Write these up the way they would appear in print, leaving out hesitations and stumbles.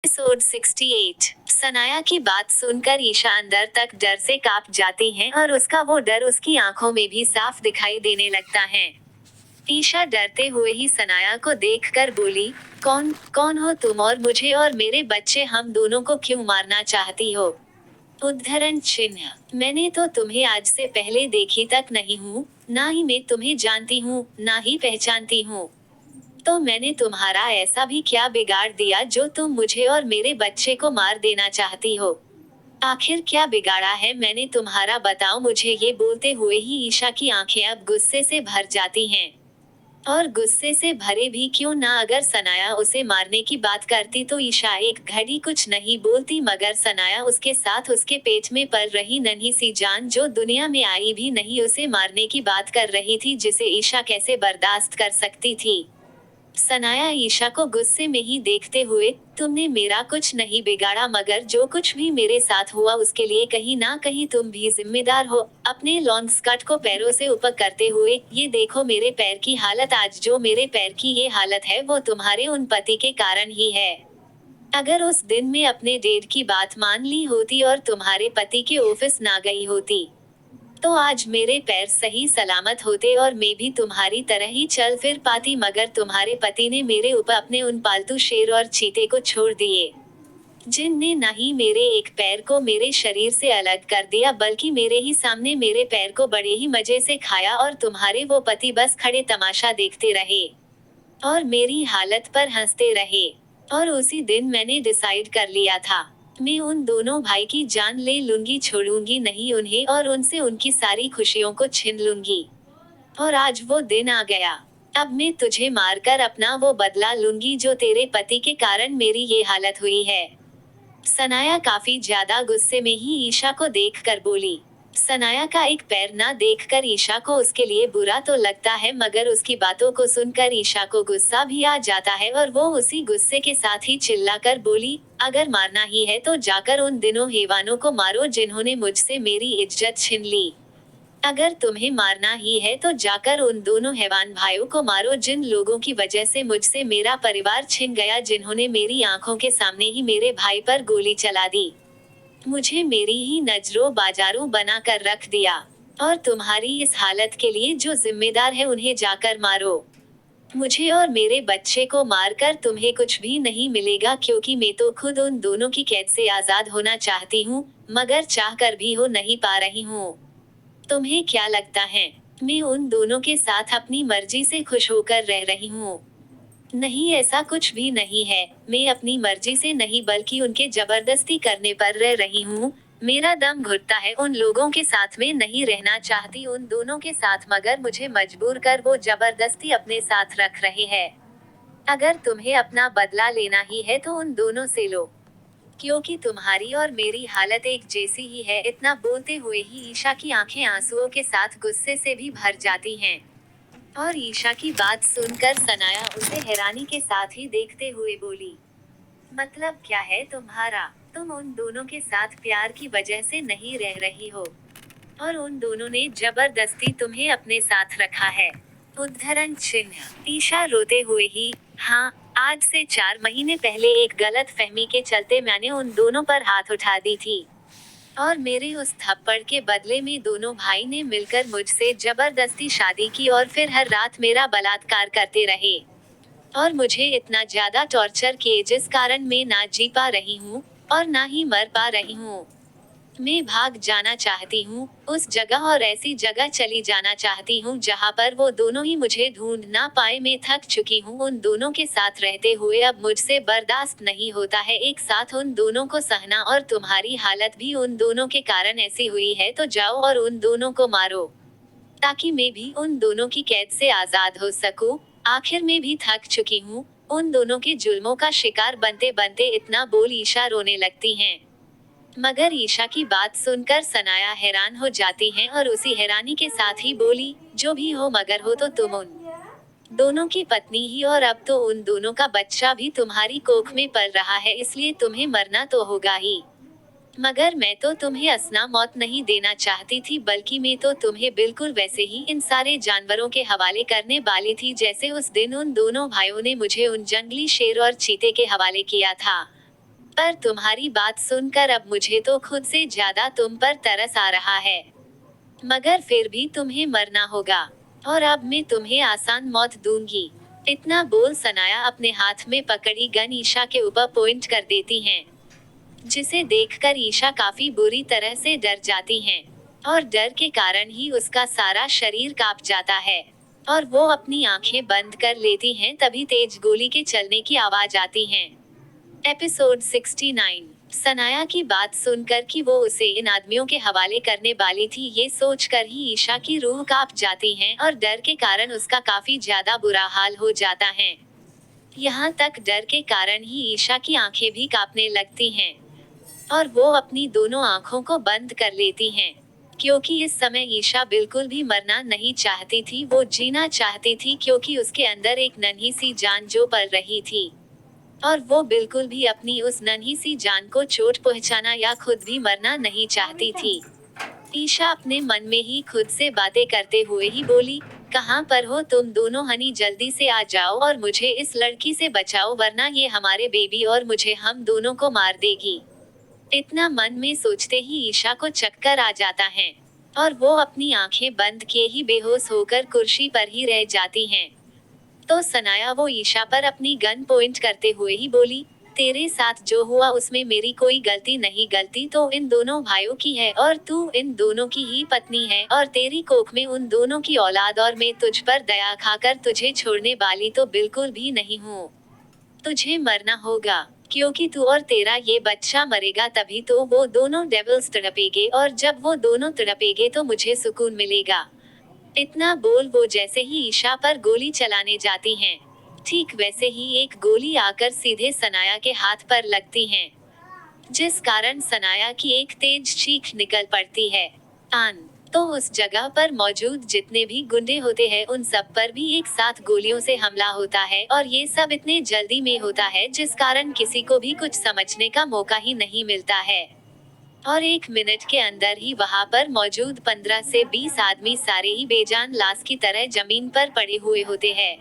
Episode 68। Sanaya की बात सुनकर ईशा अंदर तक डर से कांप जाती है और उसका वो डर उसकी आंखों में भी साफ दिखाई देने लगता है। ईशा डरते हुए ही सनाया को देखकर बोली, कौन कौन हो तुम और मुझे और मेरे बच्चे हम दोनों को क्यों मारना चाहती हो? उद्धरण चिन्ह। मैंने तो तुम्हें आज से पहले देखी तक नहीं हूँ, ना ही मैं तुम्हें जानती हूँ, ना ही पहचानती हूँ। तो मैंने तुम्हारा ऐसा भी क्या बिगाड़ दिया जो तुम मुझे और मेरे बच्चे को मार देना चाहती हो? आखिर क्या बिगाड़ा है मैंने तुम्हारा, बताओ मुझे। ये बोलते हुए ही ईशा की आंखें अब गुस्से से भर जाती हैं। और गुस्से से भरे भी क्यों ना, अगर सनाया उसे मारने की बात करती तो ईशा एक घड़ी कुछ नहीं बोलती, मगर सनाया उसके साथ उसके पेट में पल रही नन्ही सी जान जो दुनिया में आई भी नहीं उसे मारने की बात कर रही थी, जिसे ईशा कैसे बर्दाश्त कर सकती थी। सनाया ईशा को गुस्से में ही देखते हुए, तुमने मेरा कुछ नहीं बिगाड़ा, मगर जो कुछ भी मेरे साथ हुआ उसके लिए कहीं ना कहीं तुम भी जिम्मेदार हो। अपने लॉन्ग स्कर्ट को पैरों से ऊपर करते हुए, ये देखो मेरे पैर की हालत, आज जो मेरे पैर की ये हालत है वो तुम्हारे उन पति के कारण ही है। अगर उस दिन में अपने डेड की बात मान ली होती और तुम्हारे पति के ऑफिस ना गई होती, तो आज मेरे पैर सही सलामत होते और मैं भी तुम्हारी तरह ही चल फिर पाती, मगर तुम्हारे पति ने मेरे ऊपर अपने उन पालतू शेर और चीते को छोड़ दिए, जिनने न ही मेरे एक पैर को मेरे शरीर से अलग कर दिया, बल्कि मेरे ही सामने मेरे पैर को बड़े ही मजे से खाया, और तुम्हारे वो पति बस खड़े तमाशा देखते रहे और मेरी हालत पर हंसते रहे। और उसी दिन मैंने डिसाइड कर लिया था, मैं उन दोनों भाई की जान ले लूंगी, छोड़ूंगी नहीं उन्हें और उनसे उनकी सारी खुशियों को छीन लूंगी। और आज वो दिन आ गया। अब मैं तुझे मारकर अपना वो बदला लूंगी जो तेरे पति के कारण मेरी ये हालत हुई है। सनाया काफी ज्यादा गुस्से में ही ईशा को देखकर बोली। सनाया का एक पैर ना देखकर ईशा को उसके लिए बुरा तो लगता है, मगर उसकी बातों को सुनकर ईशा को गुस्सा भी आ जाता है और वो उसी गुस्से के साथ ही चिल्लाकर बोली, अगर मारना ही है तो जाकर उन दिनों हैवानों को मारो जिन्होंने मुझसे मेरी इज्जत छीन ली। अगर तुम्हें मारना ही है तो जाकर उन दोनों हैवान भाइयों को मारो जिन लोगों की वजह से मुझसे मेरा परिवार छिन गया, जिन्होंने मेरी आंखों के सामने ही मेरे भाई पर गोली चला दी, मुझे मेरी ही नजरों बाजारू बना कर रख दिया। और तुम्हारी इस हालत के लिए जो जिम्मेदार है उन्हें जाकर मारो। मुझे और मेरे बच्चे को मारकर तुम्हें कुछ भी नहीं मिलेगा, क्योंकि मैं तो खुद उन दोनों की कैद से आजाद होना चाहती हूँ, मगर चाहकर भी हो नहीं पा रही हूँ। तुम्हें क्या लगता है मैं उन दोनों के साथ अपनी मर्जी से खुश होकर रह रही हूँ? नहीं, ऐसा कुछ भी नहीं है। मैं अपनी मर्जी से नहीं बल्कि उनके जबरदस्ती करने पर रह रही हूँ। मेरा दम घुटता है उन लोगों के साथ, में नहीं रहना चाहती उन दोनों के साथ, मगर मुझे मजबूर कर वो जबरदस्ती अपने साथ रख रहे हैं। अगर तुम्हें अपना बदला लेना ही है तो उन दोनों से लो, क्योंकि तुम्हारी और मेरी हालत एक जैसी ही है। इतना बोलते हुए ही ईशा की आंखें आंसुओं के साथ गुस्से से भी भर जाती हैं। और ईशा की बात सुनकर सनाया उसे हैरानी के साथ ही देखते हुए बोली, मतलब क्या है तुम्हारा? तुम उन दोनों के साथ प्यार की वजह से नहीं रह रही हो, और उन दोनों ने जबरदस्ती तुम्हें अपने साथ रखा है। उद्धरण चिन्ह। ईशा रोते हुए ही, हाँ, आज से 4 महीने पहले एक गलत फहमी के चलते मैंने उन दोनों पर हाथ उठा दी थी, और मेरे उस थप्पड़ के बदले में दोनों भाई ने मिलकर मुझसे जबरदस्ती शादी की और फिर हर रात मेरा बलात्कार करते रहे, और मुझे इतना ज्यादा टॉर्चर किए जिस कारण मैं ना जी पा रही हूँ और ना ही मर पा रही हूँ। मैं भाग जाना चाहती हूँ उस जगह, और ऐसी जगह चली जाना चाहती हूँ जहाँ पर वो दोनों ही मुझे ढूंढ ना पाए। मैं थक चुकी हूँ उन दोनों के साथ रहते हुए, अब मुझसे बर्दाश्त नहीं होता है एक साथ उन दोनों को सहना, और तुम्हारी हालत भी उन दोनों के कारण ऐसी हुई है, तो जाओ और उन दोनों को मारो, ताकि मैं भी उन दोनों की कैद से आजाद हो सकूं। आखिर मैं भी थक चुकी हूँ उन दोनों के जुल्मों का शिकार बनते बनते। इतना बोल ईशा रोने लगती हैं। मगर ईशा की बात सुनकर सनाया हैरान हो जाती हैं और उसी हैरानी के साथ ही बोली, जो भी हो मगर हो तो तुम उन दोनों की पत्नी ही, और अब तो उन दोनों का बच्चा भी तुम्हारी कोख में पल रहा है, इसलिए तुम्हें मरना तो होगा ही। मगर मैं तो तुम्हें असना मौत नहीं देना चाहती थी, बल्कि मैं तो तुम्हें बिल्कुल वैसे ही इन सारे जानवरों के हवाले करने वाली थी, जैसे उस दिन उन दोनों भाइयों ने मुझे उन जंगली शेर और चीते के हवाले किया था। पर तुम्हारी बात सुनकर अब मुझे तो खुद से ज्यादा तुम पर तरस आ रहा है। मगर फिर भी तुम्हें मरना होगा, और अब मैं तुम्हें आसान मौत दूंगी। इतना बोल सनाया अपने हाथ में पकड़ी गन ईशा के ऊपर पॉइंट कर देती हैं, जिसे देखकर ईशा काफी बुरी तरह से डर जाती हैं, और डर के कारण ही उसका सारा शरीर कांप जाता है, और वो अपनी आंखें बंद कर लेती हैं। तभी तेज गोली के चलने की आवाज आती है। एपिसोड 69। सनाया की बात सुनकर कि वो उसे इन आदमियों के हवाले करने वाली थी, ये सोचकर ही ईशा की रूह कांप जाती है, और डर के कारण उसका काफी ज्यादा बुरा हाल हो जाता है। यहाँ तक डर के कारण ही ईशा की आंखें भी कांपने लगती हैं, और वो अपनी दोनों आंखों को बंद कर लेती हैं, क्योंकि इस समय ईशा बिल्कुल भी मरना नहीं चाहती थी, वो जीना चाहती थी, क्योंकि उसके अंदर एक नन्ही सी जान जो पल रही थी, और वो बिल्कुल भी अपनी उस नन्ही सी जान को चोट पहुंचाना या खुद भी मरना नहीं चाहती थी। ईशा अपने मन में ही खुद से बातें करते हुए ही बोली, कहाँ पर हो तुम दोनों हनी, जल्दी से आ जाओ और मुझे इस लड़की से बचाओ, वरना ये हमारे बेबी और मुझे हम दोनों को मार देगी। इतना मन में सोचते ही ईशा को चक्कर आ जाता है, और वो अपनी आंखें बंद किए ही बेहोश होकर कुर्सी पर ही रह जाती हैं। तो सनाया वो ईशा पर अपनी गन पॉइंट करते हुए ही बोली, तेरे साथ जो हुआ उसमें मेरी कोई गलती नहीं, गलती तो इन दोनों भाइयों की है, और तू इन दोनों की ही पत्नी है, और तेरी कोख में उन दोनों की औलाद, और मैं तुझ पर दया खाकर तुझे छोड़ने वाली तो बिल्कुल भी नहीं हूँ। तुझे मरना होगा, क्योंकि तू और तेरा ये बच्चा मरेगा, तभी तो वो दोनों डेविल्स तड़पेंगे, और जब वो दोनों तड़पेंगे तो मुझे सुकून मिलेगा। इतना बोल वो जैसे ही ईशा पर गोली चलाने जाती हैं, ठीक वैसे ही एक गोली आकर सीधे सनाया के हाथ पर लगती हैं, जिस कारण सनाया की एक तेज चीख निकल पड़ती है। आन तो उस जगह पर मौजूद जितने भी गुंडे होते हैं उन सब पर भी एक साथ गोलियों से हमला होता है, और ये सब इतने जल्दी में होता है जिस कारण किसी को भी कुछ समझने का मौका ही नहीं मिलता है, और 1 मिनट के अंदर ही वहां पर मौजूद 15 से 20 आदमी सारे ही बेजान लाश की तरह जमीन पर पड़े हुए होते हैं,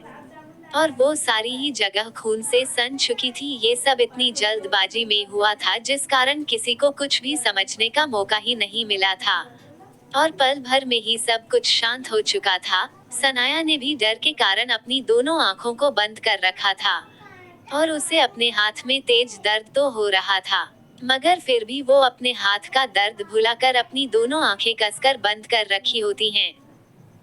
और वो सारी ही जगह खून से सन चुकी थी। ये सब इतनी जल्दबाजी में हुआ था जिस कारण किसी को कुछ भी समझने का मौका ही नहीं मिला था, और पल भर में ही सब कुछ शांत हो चुका था। सनाया ने भी डर के कारण अपनी दोनों आंखों को बंद कर रखा था, और उसे अपने हाथ में तेज दर्द तो हो रहा था, मगर फिर भी वो अपने हाथ का दर्द भुलाकर अपनी दोनों आंखें कसकर बंद कर रखी होती हैं।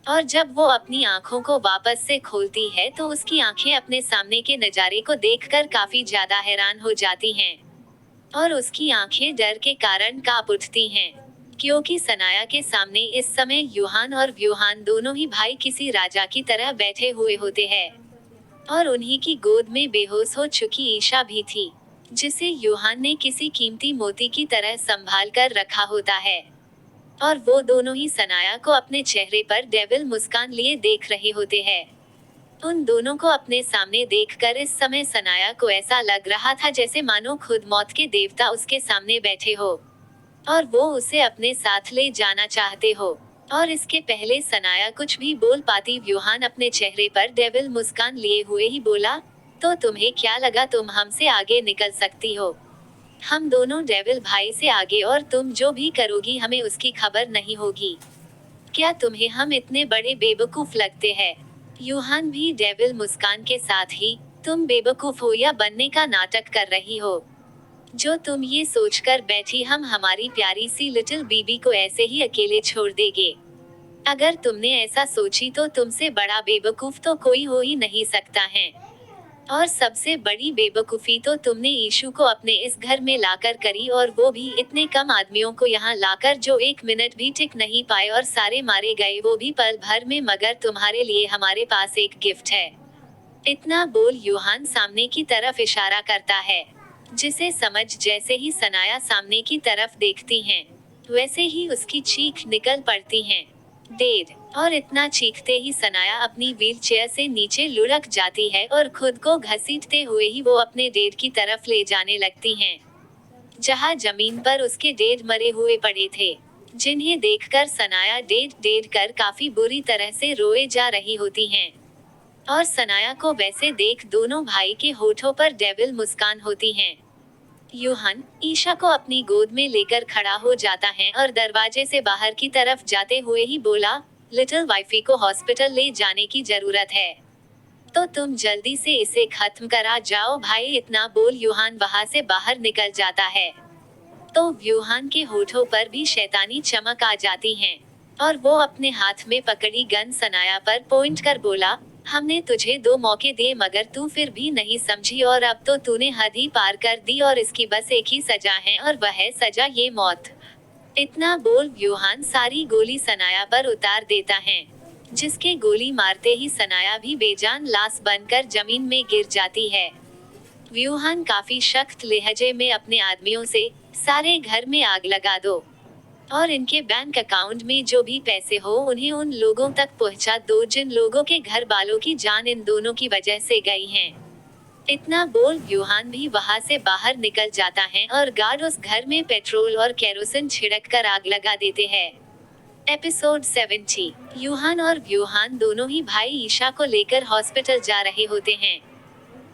और जब वो अपनी आंखों को वापस से खोलती है तो उसकी आंखें अपने सामने के नजारे को देखकर काफी ज्यादा हैरान हो जाती हैं, और उसकी आंखें डर के कारण कांप उठती हैं, क्योंकि सनाया के सामने इस समय यूहान और व्यूहान दोनों ही भाई किसी राजा की तरह बैठे हुए होते हैं, और उन्हीं की गोद में बेहोश हो चुकी ईशा भी थी, जिसे यूहान ने किसी कीमती मोती की तरह संभाल कर रखा होता है, और वो दोनों ही सनाया को अपने चेहरे पर डेविल मुस्कान लिए देख रहे होते हैं। उन दोनों को अपने सामने देखकर इस समय सनाया को ऐसा लग रहा था जैसे मानो खुद मौत के देवता उसके सामने बैठे हो, और वो उसे अपने साथ ले जाना चाहते हो। और इसके पहले सनाया कुछ भी बोल पाती, व्यूहान अपने चेहरे पर डेविल मुस्कान लिए हुए ही बोला, तो तुम्हें क्या लगा तुम हमसे आगे निकल सकती हो? हम दोनों डेविल भाई से आगे, और तुम जो भी करोगी हमें उसकी खबर नहीं होगी। क्या तुम्हें हम इतने बड़े बेवकूफ लगते हैं? यूहान भी डेविल मुस्कान के साथ ही, तुम बेवकूफ हो या बनने का नाटक कर रही हो? जो तुम ये सोचकर बैठी हम हमारी प्यारी सी लिटिल बीबी को ऐसे ही अकेले छोड़ देंगे? अगर तुमने ऐसा सोची तो तुमसे बड़ा बेवकूफ तो कोई हो ही नहीं सकता है। और सबसे बड़ी बेवकूफी तो तुमने यीशु को अपने इस घर में लाकर करी, और वो भी इतने कम आदमियों को यहाँ लाकर जो 1 मिनट भी टिक नहीं पाए, और सारे मारे गए वो भी पल भर में। मगर तुम्हारे लिए हमारे पास एक गिफ्ट है। इतना बोल यूहान सामने की तरफ इशारा करता है, जिसे समझ जैसे ही सनाया सामने की तरफ देखती हैं, वैसे ही उसकी चीख निकल पड़ती हैं, डेड। और इतना चीखते ही सनाया अपनी व्हीलचेयर से नीचे लुढ़क जाती है, और खुद को घसीटते हुए ही वो अपने डेड की तरफ ले जाने लगती हैं, जहां जमीन पर उसके डेड मरे हुए पड़े थे, जिन्हें देखकर सनाया डेड डेड कर काफी बुरी तरह से रोए जा रही होती हैं। और सनाया को वैसे देख दोनों भाई के होठों पर डेविल मुस्कान होती हैं। यूहान ईशा को अपनी गोद में लेकर खड़ा हो जाता है और दरवाजे से बाहर की तरफ जाते हुए ही बोला, लिटिल वाइफी को हॉस्पिटल ले जाने की जरूरत है, तो तुम जल्दी से इसे खत्म करा जाओ भाई। इतना बोल यूहान वहां से बाहर निकल जाता है। तो यूहान के होठों पर भी शैतानी चमक आ जाती है और वो अपने हाथ में पकड़ी गन सनाया पर पॉइंट कर बोला, हमने तुझे 2 मौके दिए मगर तू फिर भी नहीं समझी और अब तो तूने हद ही पार कर दी और इसकी बस एक ही सजा है और वह है सजा ये मौत। इतना बोल यूहान सारी गोली सनाया पर उतार देता है, जिसके गोली मारते ही सनाया भी बेजान लाश बनकर जमीन में गिर जाती है। यूहान काफी सख्त लहजे में अपने आदमियों से, सारे घर में आग लगा दो और इनके बैंक अकाउंट में जो भी पैसे हो उन्हें उन लोगों तक पहुंचा दो जिन लोगों के घर वालों की जान इन दोनों की वजह से गई है। इतना बोल यूहान भी वहां से बाहर निकल जाता है और गार्ड उस घर में पेट्रोल और केरोसिन छिड़क कर आग लगा देते हैं। एपिसोड 70। यूहान और व्यूहान दोनों ही भाई ईशा को लेकर हॉस्पिटल जा रहे होते हैं।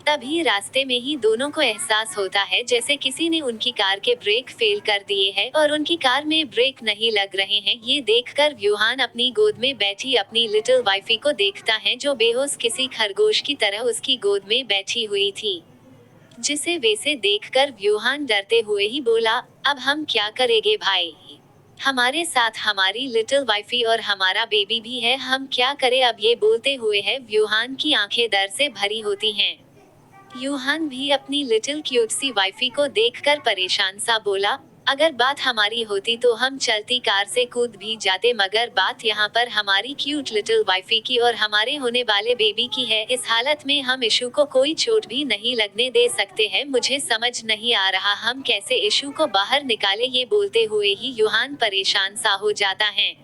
तभी रास्ते में ही दोनों को एहसास होता है जैसे किसी ने उनकी कार के ब्रेक फेल कर दिए हैं और उनकी कार में ब्रेक नहीं लग रहे हैं। ये देखकर व्यूहान अपनी गोद में बैठी अपनी लिटिल वाइफी को देखता है जो बेहोश किसी खरगोश की तरह उसकी गोद में बैठी हुई थी, जिसे वैसे देखकर व्यूहान डरते हुए ही बोला, अब हम क्या करेंगे भाई, हमारे साथ हमारी लिटिल वाइफी और हमारा बेबी भी है, हम क्या करें अब। ये बोलते हुए है व्यूहान की आंखें दर्द से भरी होती हैं। यूहान भी अपनी लिटिल क्यूट सी वाइफी को देखकर परेशान सा बोला, अगर बात हमारी होती तो हम चलती कार से कूद भी जाते मगर बात यहाँ पर हमारी क्यूट लिटिल वाइफी की और हमारे होने वाले बेबी की है। इस हालत में हम इशू को कोई चोट भी नहीं लगने दे सकते हैं। मुझे समझ नहीं आ रहा हम कैसे इशू को बाहर निकाले। ये बोलते हुए ही यूहान परेशान सा हो जाता है।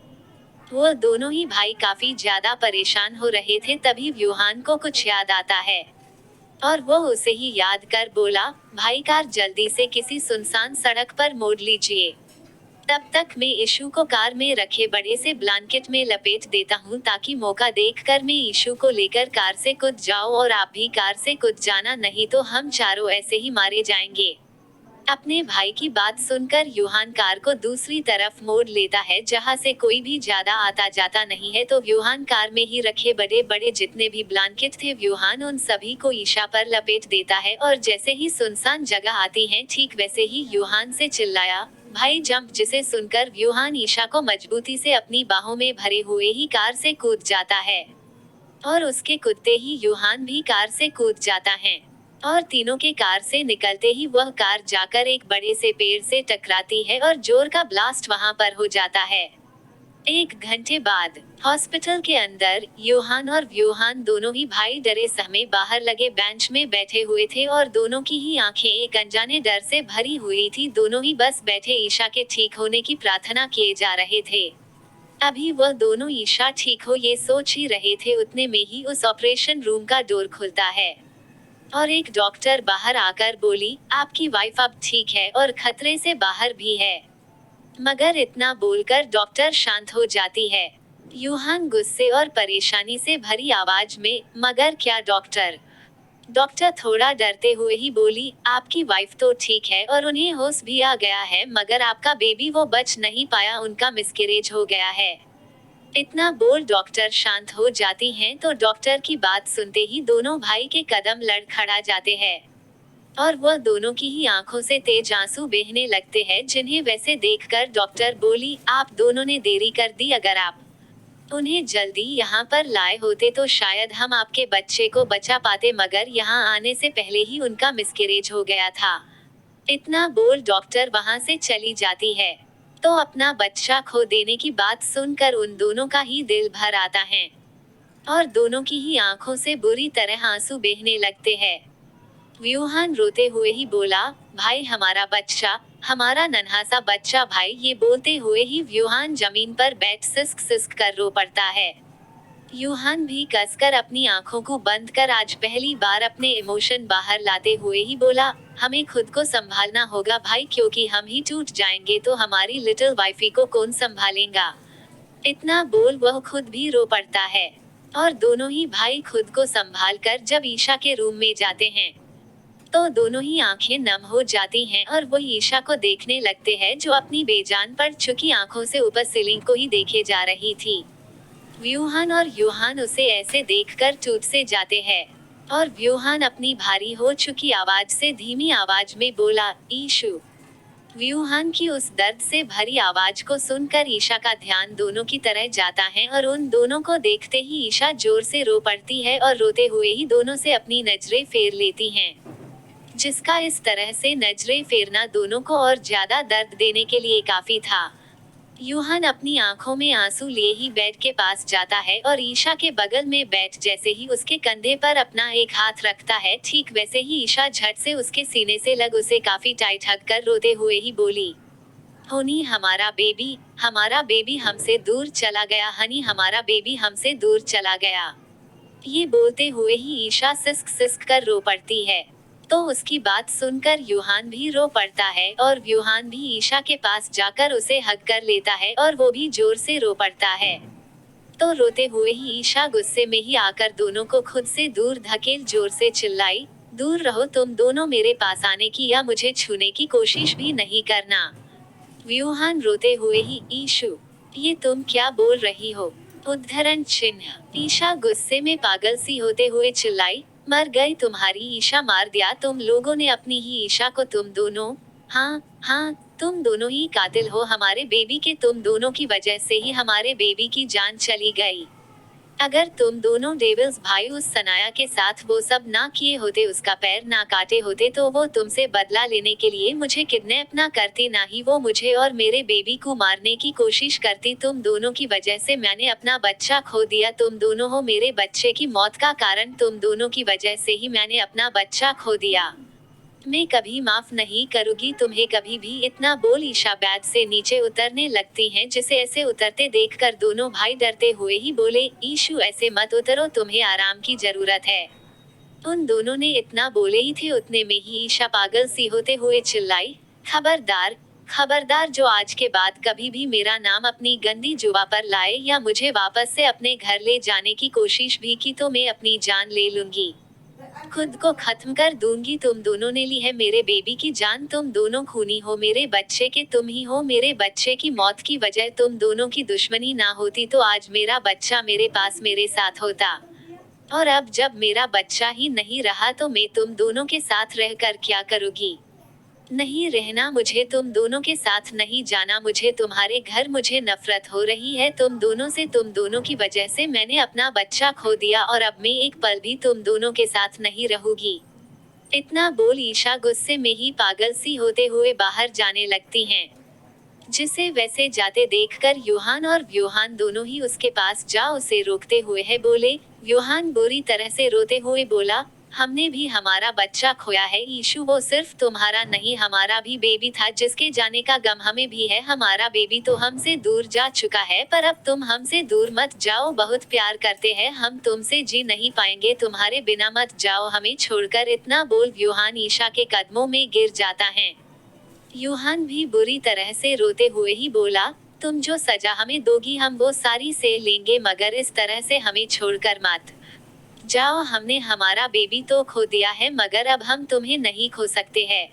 वो दोनों ही भाई काफी ज्यादा परेशान हो रहे थे तभी यूहान को कुछ याद आता है और वो उसे ही याद कर बोला, भाई कार जल्दी से किसी सुनसान सड़क पर मोड़ लीजिए, तब तक मैं इशू को कार में रखे बड़े से ब्लैंकेट में लपेट देता हूँ ताकि मौका देखकर मैं इशू को लेकर कार से कूद जाऊँ और आप भी कार से कूद जाना, नहीं तो हम चारों ऐसे ही मारे जाएंगे। अपने भाई की बात सुनकर यूहान कार को दूसरी तरफ मोड़ लेता है जहां से कोई भी ज्यादा आता जाता नहीं है। तो यूहान कार में ही रखे बड़े बड़े जितने भी ब्लैंकेट थे यूहान उन सभी को ईशा पर लपेट देता है और जैसे ही सुनसान जगह आती है ठीक वैसे ही यूहान से चिल्लाया, भाई जंप, जिसे सुनकर यूहान ईशा को मजबूती से अपनी बाहों में भरे हुए ही कार से कूद जाता है और उसके कूदते ही यूहान भी कार से कूद जाता है और तीनों के कार से निकलते ही वह कार जाकर एक बड़े से पेड़ से टकराती है और जोर का ब्लास्ट वहां पर हो जाता है। 1 घंटे बाद हॉस्पिटल के अंदर यूहान और व्यूहान दोनों ही भाई डरे सहमे बाहर लगे बेंच में बैठे हुए थे और दोनों की ही आंखें एक अनजाने डर से भरी हुई थी। दोनों ही बस बैठे ईशा के ठीक होने की प्रार्थना किए जा रहे थे। अभी वह दोनों ईशा ठीक हो ये सोच ही रहे थे उतने में ही उस ऑपरेशन रूम का डोर खुलता है और एक डॉक्टर बाहर आकर बोली, आपकी वाइफ अब ठीक है और खतरे से बाहर भी है। मगर इतना बोलकर डॉक्टर शांत हो जाती है। यूहान गुस्से और परेशानी से भरी आवाज में, मगर क्या डॉक्टर? डॉक्टर थोड़ा डरते हुए ही बोली, आपकी वाइफ तो ठीक है और उन्हें होश भी आ गया है मगर आपका बेबी वो बच नहीं पाया, उनका मिसकैरेज हो गया है। इतना बोल डॉक्टर शांत हो जाती हैं तो डॉक्टर की बात सुनते ही दोनों भाई के कदम लड़खड़ा जाते हैं और वह दोनों की ही आंखों से तेज आंसू बहने लगते हैं जिन्हें वैसे देखकर डॉक्टर बोली, आप दोनों ने देरी कर दी, अगर आप उन्हें जल्दी यहाँ पर लाए होते तो शायद हम आपके बच्चे को बचा पाते मगर यहाँ आने से पहले ही उनका मिसकैरेज हो गया था। इतना बोल डॉक्टर वहाँ से चली जाती है। तो अपना बच्चा खो देने की बात सुनकर उन दोनों का ही दिल भर आता है और दोनों की ही आंखों से बुरी तरह आंसू बहने लगते हैं। व्यूहान रोते हुए ही बोला, भाई हमारा बच्चा, हमारा नन्हा सा बच्चा भाई। ये बोलते हुए ही व्यूहान जमीन पर बैठ सिसक सिसक कर रो पड़ता है। यूहान भी कसकर अपनी आंखों को बंद कर आज पहली बार अपने इमोशन बाहर लाते हुए ही बोला, हमें खुद को संभालना होगा भाई, क्योंकि हम ही टूट जाएंगे तो हमारी लिटिल वाइफी को कौन संभालेगा। इतना बोल वह खुद भी रो पड़ता है और दोनों ही भाई खुद को संभाल कर जब ईशा के रूम में जाते हैं तो दोनों ही आंखें नम हो जाती हैं और वो ईशा को देखने लगते हैं जो अपनी बेजान पड़ चुकी आंखों से ऊपर सीलिंग को ही देखे जा रही थी। व्यूहान और यूहान उसे ऐसे देखकर टूट से जाते हैं और व्यूहान अपनी भारी हो चुकी आवाज से धीमी आवाज में बोला, ईशु। व्यूहान की उस दर्द से भरी आवाज को सुनकर ईशा का ध्यान दोनों की तरह जाता है और उन दोनों को देखते ही ईशा जोर से रो पड़ती है और रोते हुए ही दोनों से अपनी नजरें फेर लेती हैं, जिसका इस तरह से नजरें फेरना दोनों को और ज्यादा दर्द देने के लिए काफी था। यूहान अपनी आंखों में आंसू लिए ही बेड के पास जाता है और ईशा के बगल में बैठ जैसे ही उसके कंधे पर अपना एक हाथ रखता है, ठीक वैसे ही ईशा झट से उसके सीने से लग उसे काफी टाइट हग कर रोते हुए ही बोली, होनी हमारा बेबी हमसे दूर चला गया, हनी हमारा बेबी हमसे दूर चला गया। ये बोलते हुए ही ईशा सिसक सिसक कर रो पड़ती है। तो उसकी बात सुनकर यूहान भी रो पड़ता है और यूहान भी ईशा के पास जाकर उसे हग कर लेता है और वो भी जोर से रो पड़ता है। तो रोते हुए ही ईशा गुस्से में ही आकर दोनों को खुद से दूर धकेल जोर से चिल्लाई, दूर रहो तुम दोनों, मेरे पास आने की या मुझे छूने की कोशिश भी नहीं करना। यूहान रोते हुए ही, ईशु, ये तुम क्या बोल रही हो? उद्धरण चिन्ह। ईशा गुस्से में पागल सी होते हुए चिल्लाई, मर गई तुम्हारी ईशा, मार दिया तुम लोगों ने अपनी ही ईशा को, तुम दोनों। हाँ, तुम दोनों ही कातिल हो हमारे बेबी के, तुम दोनों की वजह से ही हमारे बेबी की जान चली गई। अगर तुम दोनों डेविल्स भाई उस सनाया के साथ वो सब ना किए होते, उसका पैर ना काटे होते, तो वो तुमसे बदला लेने के लिए मुझे किडनैप ना करती, ना ही वो मुझे और मेरे बेबी को मारने की कोशिश करती। तुम दोनों की वजह से मैंने अपना बच्चा खो दिया, तुम दोनों हो मेरे बच्चे की मौत का कारण, तुम दोनों की वजह से ही मैंने अपना बच्चा खो दिया। मैं कभी माफ नहीं करूंगी तुम्हें कभी भी। इतना बोल ईशा बेड से नीचे उतरने लगती हैं, जिसे ऐसे उतरते देखकर दोनों भाई डरते हुए ही बोले, ईशु ऐसे मत उतरो, तुम्हें आराम की जरूरत है। उन दोनों ने इतना बोले ही थे उतने में ही ईशा पागल सी होते हुए चिल्लाई, खबरदार खबरदार, जो आज के बाद कभी भी मेरा नाम अपनी गंदी जुबा पर लाए या मुझे वापस से अपने घर ले जाने की कोशिश भी की तो मैं अपनी जान ले लूंगी, खुद को खत्म कर दूंगी। तुम दोनों ने ली है मेरे बेबी की जान, तुम दोनों खूनी हो मेरे बच्चे के, तुम ही हो मेरे बच्चे की मौत की वजह। तुम दोनों की दुश्मनी ना होती तो आज मेरा बच्चा मेरे पास मेरे साथ होता, और अब जब मेरा बच्चा ही नहीं रहा तो मैं तुम दोनों के साथ रहकर क्या करूंगी? नहीं रहना, मुझे तुम दोनों के साथ नहीं जाना, मुझे तुम्हारे घर, मुझे नफरत हो रही है तुम दोनों से, तुम दोनों की वजह से मैंने अपना बच्चा खो दिया और अब मैं एक पल भी तुम दोनों के साथ नहीं रहूंगी। इतना बोल ईशा गुस्से में ही पागल सी होते हुए बाहर जाने लगती हैं, जिसे वैसे जाते देखकर यूहान और व्यूहान दोनों ही उसके पास जा उसे रोकते हुए है बोले। यूहान बुरी तरह से रोते हुए बोला, हमने भी हमारा बच्चा खोया है ईशु, वो सिर्फ तुम्हारा नहीं हमारा भी बेबी था, जिसके जाने का गम हमें भी है। हमारा बेबी तो हमसे दूर जा चुका है, पर अब तुम हमसे दूर मत जाओ, बहुत प्यार करते हैं हम तुमसे, जी नहीं पाएंगे तुम्हारे बिना, मत जाओ हमें छोड़कर। इतना बोल व्यूहान ईशा के कदमों में गिर जाता है। यूहान भी बुरी तरह से रोते हुए ही बोला, तुम जो सजा हमें दोगी हम वो सारी से लेंगे, मगर इस तरह से हमें छोड़कर मत जाओ। हमने हमारा बेबी तो खो दिया है, मगर अब हम तुम्हें नहीं खो सकते हैं।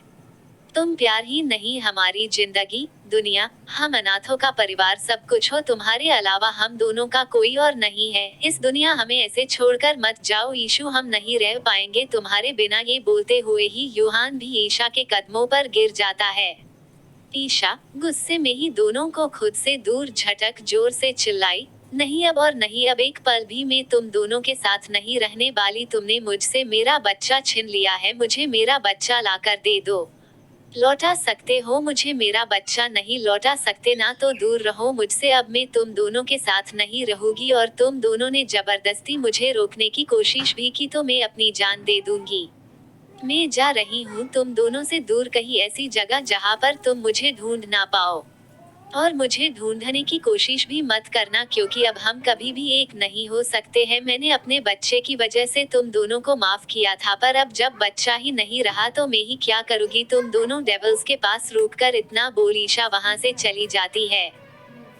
तुम प्यार ही नहीं हमारी जिंदगी, दुनिया, हम अनाथों का परिवार सब कुछ हो, तुम्हारे अलावा हम दोनों का कोई और नहीं है इस दुनिया, हमें ऐसे छोड़कर मत जाओ ईशु, हम नहीं रह पाएंगे तुम्हारे बिना। ये बोलते हुए ही यूहान भी ईशा के कदमों पर गिर जाता है। ईशा गुस्से में ही दोनों को खुद से दूर झटक जोर से चिल्लाई, नहीं अब और नहीं अब, एक पल भी मैं तुम दोनों के साथ नहीं रहने वाली। तुमने मुझसे मेरा बच्चा छीन लिया है, मुझे मेरा बच्चा लाकर दे दो। लौटा सकते हो मुझे मेरा बच्चा, नहीं लौटा सकते ना तो दूर रहो मुझसे, अब मैं तुम दोनों के साथ नहीं रहूंगी, और तुम दोनों ने जबरदस्ती मुझे रोकने की कोशिश भी की तो मैं अपनी जान दे दूंगी। मैं जा रही हूँ तुम दोनों से दूर, कहीं ऐसी जगह जहाँ पर तुम मुझे ढूंढ ना पाओ, और मुझे ढूंढने की कोशिश भी मत करना, क्योंकि अब हम कभी भी एक नहीं हो सकते हैं। मैंने अपने बच्चे की वजह से तुम दोनों को माफ किया था, पर अब जब बच्चा ही नहीं रहा तो मैं ही क्या करूँगी? तुम दोनों डेविल्स के पास रुककर इतना बोल ईशा वहाँ से चली जाती है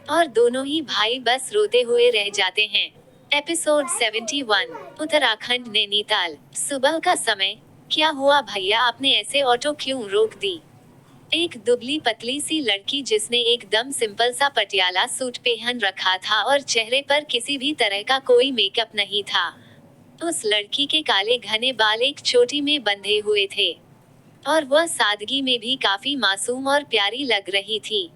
और दोनों ही भाई बस रोते हुए रह जाते हैं। एपिसोड 71। उत्तराखंड नैनीताल। सुबह का समय। क्या हुआ भैया, आपने ऐसे ऑटो क्यों रोक दी? एक दुबली पतली सी लड़की जिसने एकदम सिंपल सा पटियाला सूट पहन रखा था और चेहरे पर किसी भी तरह का कोई मेकअप नहीं था। उस लड़की के काले घने बाल एक चोटी में बंधे हुए थे और वह सादगी में भी काफी मासूम और प्यारी लग रही थी।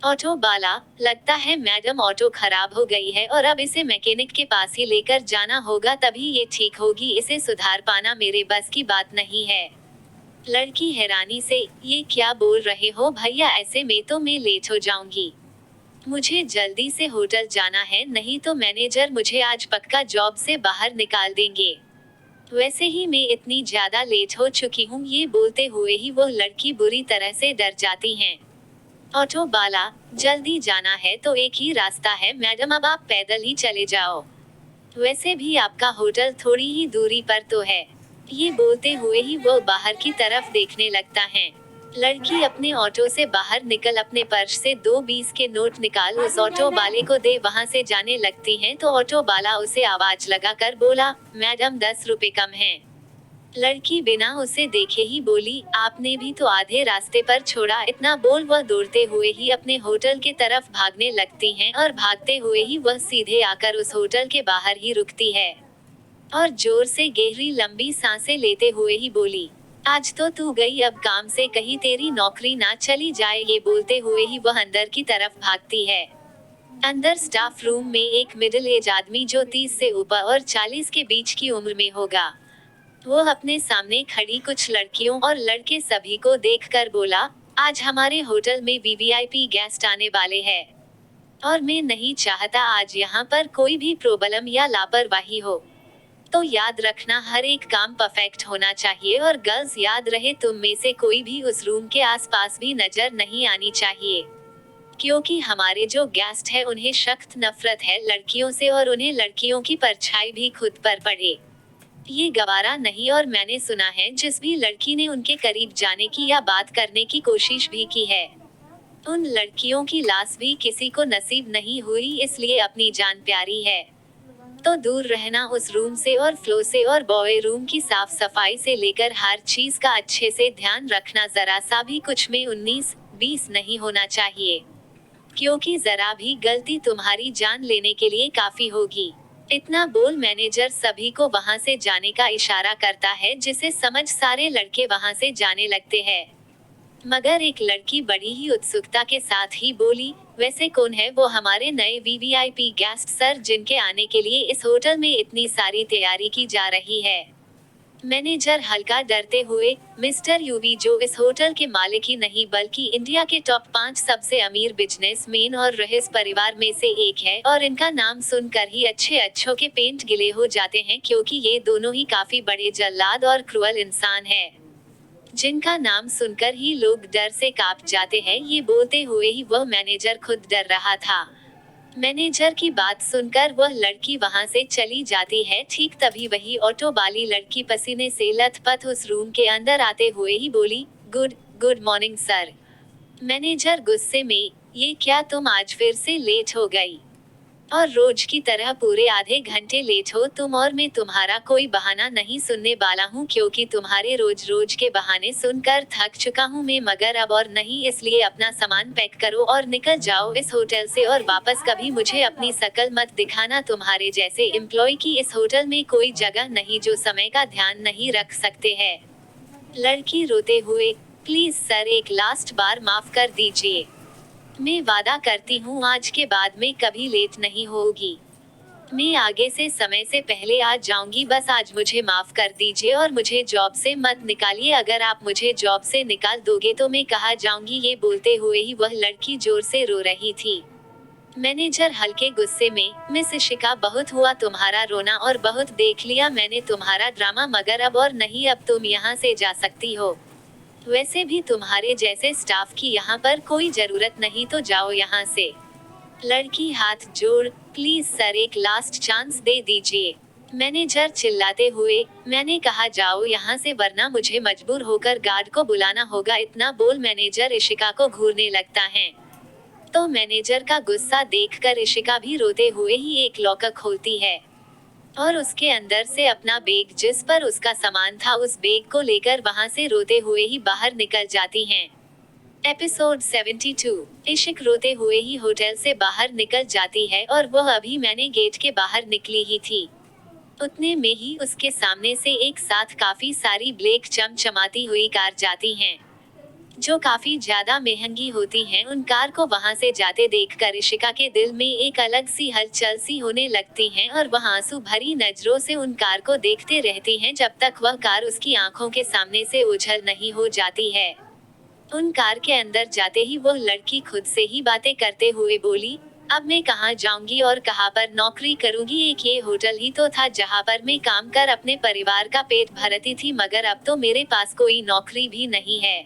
ऑटो वाला, लगता है मैडम ऑटो खराब हो गई है और अब इसे मैकेनिक के पास ही लेकर जाना होगा, तभी ये ठीक होगी। इसे सुधार पाना मेरे बस की बात नहीं है। लड़की हैरानी से, ये क्या बोल रहे हो भैया, ऐसे में तो मैं लेट हो जाऊंगी। मुझे जल्दी से होटल जाना है, नहीं तो मैनेजर मुझे आज पक्का जॉब से बाहर निकाल देंगे। वैसे ही मैं इतनी ज्यादा लेट हो चुकी हूँ। ये बोलते हुए ही वो लड़की बुरी तरह से डर जाती है। ऑटो वाला, जल्दी जाना है तो एक ही रास्ता है मैडम, अब आप पैदल ही चले जाओ। वैसे भी आपका होटल थोड़ी ही दूरी पर तो है। ये बोलते हुए ही वो बाहर की तरफ देखने लगता है। लड़की अपने ऑटो से बाहर निकल अपने पर्स से 2 20 के नोट निकाल उस ऑटो वाले को दे वहां से जाने लगती है तो ऑटो वाला उसे आवाज लगाकर बोला, मैडम 10 रुपए कम है। लड़की बिना उसे देखे ही बोली, आपने भी तो आधे रास्ते पर छोड़ा। इतना बोल वह दौड़ते हुए ही अपने होटल के तरफ भागने लगती हैं और भागते हुए ही वह सीधे आकर उस होटल के बाहर ही रुकती है और जोर से गहरी लंबी सांसें लेते हुए ही बोली, आज तो तू गई, अब काम से कहीं तेरी नौकरी ना चली जाए। ये बोलते हुए ही वह अंदर की तरफ भागती है। अंदर स्टाफ रूम में एक मिडिल एज आदमी जो 30 से ऊपर और 40 के बीच की उम्र में होगा, वो अपने सामने खड़ी कुछ लड़कियों और लड़के सभी को देखकर बोला, आज हमारे होटल में वीवीआईपी गेस्ट आने वाले हैं और मैं नहीं चाहता आज यहाँ पर कोई भी प्रॉब्लम या लापरवाही हो। तो याद रखना, हर एक काम परफेक्ट होना चाहिए और गर्ल्स याद रहे, तुम में से कोई भी उस रूम के आसपास भी नजर नहीं आनी चाहिए, क्योंकि हमारे जो गेस्ट है उन्हें सख्त नफरत है लड़कियों से और उन्हें लड़कियों की परछाई भी खुद पर पड़े ये गवारा नहीं। और मैंने सुना है जिस भी लड़की ने उनके करीब जाने की या बात करने की कोशिश भी की है, उन लड़कियों की लाश भी किसी को नसीब नहीं हुई, इसलिए अपनी जान प्यारी है तो दूर रहना उस रूम से और फ्लो से और बॉय रूम की साफ सफाई से लेकर हर चीज का अच्छे से ध्यान रखना। जरा सा भी कुछ में 19-20 नहीं होना चाहिए, क्योंकि जरा भी गलती तुम्हारी जान लेने के लिए काफी होगी। इतना बोल मैनेजर सभी को वहां से जाने का इशारा करता है, जिसे समझ सारे लड़के वहां से जाने लगते हैं। मगर एक लड़की बड़ी ही उत्सुकता के साथ ही बोली, वैसे कौन है वो हमारे नए वीवीआईपी गेस्ट सर, जिनके आने के लिए इस होटल में इतनी सारी तैयारी की जा रही है? मैनेजर हल्का डरते हुए, मिस्टर यूवी, जो इस होटल के मालिक ही नहीं बल्कि इंडिया के टॉप 5 सबसे अमीर बिजनेसमैन और रईस परिवार में से एक है, और इनका नाम सुनकर ही अच्छों के पेंट गिले हो जाते हैं, क्योंकि ये दोनों ही काफी बड़े जल्लाद और क्रूअल इंसान हैं, जिनका नाम सुनकर ही लोग डर से कांप जाते हैं। ये बोलते हुए ही वह मैनेजर खुद डर रहा था। मैनेजर की बात सुनकर वह लड़की वहां से चली जाती है। ठीक तभी वही ऑटो वाली लड़की पसीने से लथपथ उस रूम के अंदर आते हुए ही बोली, गुड मॉर्निंग सर। मैनेजर गुस्से में, ये क्या तुम आज फिर से लेट हो गई? और रोज की तरह पूरे आधे घंटे लेट हो तुम, और मैं तुम्हारा कोई बहाना नहीं सुनने वाला हूँ, क्योंकि तुम्हारे रोज के बहाने सुनकर थक चुका हूँ मैं। मगर अब और नहीं, इसलिए अपना सामान पैक करो और निकल जाओ इस होटल से, और वापस कभी मुझे अपनी शकल मत दिखाना। तुम्हारे जैसे एम्प्लॉय की इस होटल में कोई जगह नहीं जो समय का ध्यान नहीं रख सकते हैं। लड़की रोते हुए, प्लीज सर, एक लास्ट बार माफ कर दीजिए। मैं वादा करती हूँ आज के बाद में कभी लेट नहीं होगी। मैं आगे से समय से पहले आ जाऊंगी, बस आज मुझे माफ कर दीजिए और मुझे जॉब से मत निकालिए। अगर आप मुझे जॉब से निकाल दोगे तो मैं कहाँ जाऊंगी? ये बोलते हुए ही वह लड़की जोर से रो रही थी। मैनेजर हल्के गुस्से में, मिस इशिका, बहुत हुआ तुम्हारा रोना और बहुत देख लिया मैंने तुम्हारा ड्रामा, मगर अब और नहीं, अब तुम यहाँ से जा सकती हो। वैसे भी तुम्हारे जैसे स्टाफ की यहाँ पर कोई जरूरत नहीं, तो जाओ यहाँ से। लड़की हाथ जोड़, प्लीज सर, एक लास्ट चांस दे दीजिए। मैनेजर चिल्लाते हुए, मैंने कहा जाओ यहाँ से, वरना मुझे मजबूर होकर गार्ड को बुलाना होगा। इतना बोल मैनेजर इशिका को घूरने लगता है। तो मैनेजर का गुस्सा देखकर इशिका भी रोते हुए ही एक लॉकर खोलती है। और उसके अंदर से अपना बैग जिस पर उसका सामान था उस बैग को लेकर वहां से रोते हुए ही बाहर निकल जाती हैं। एपिसोड 72। इशिक रोते हुए ही होटल से बाहर निकल जाती है और वह अभी मैंने गेट के बाहर निकली ही थी। उतने में ही उसके सामने से एक साथ काफी सारी ब्लैक चमचमाती हुई कार जाती हैं, जो काफी ज्यादा महंगी होती हैं। उन कार को वहां से जाते देखकर इशिका के दिल में एक अलग सी हलचल सी होने लगती है और वह आंसू भरी नजरों से उन कार को देखते रहती हैं जब तक वह कार उसकी आंखों के सामने से ओझल नहीं हो जाती है। उन कार के अंदर जाते ही वह लड़की खुद से ही बातें करते हुए बोली, अब मैं कहाँ जाऊंगी और कहाँ पर नौकरी करूंगी। एक ये होटल ही तो था जहाँ पर मैं काम कर अपने परिवार का पेट भरती थी, मगर अब तो मेरे पास कोई नौकरी भी नहीं है।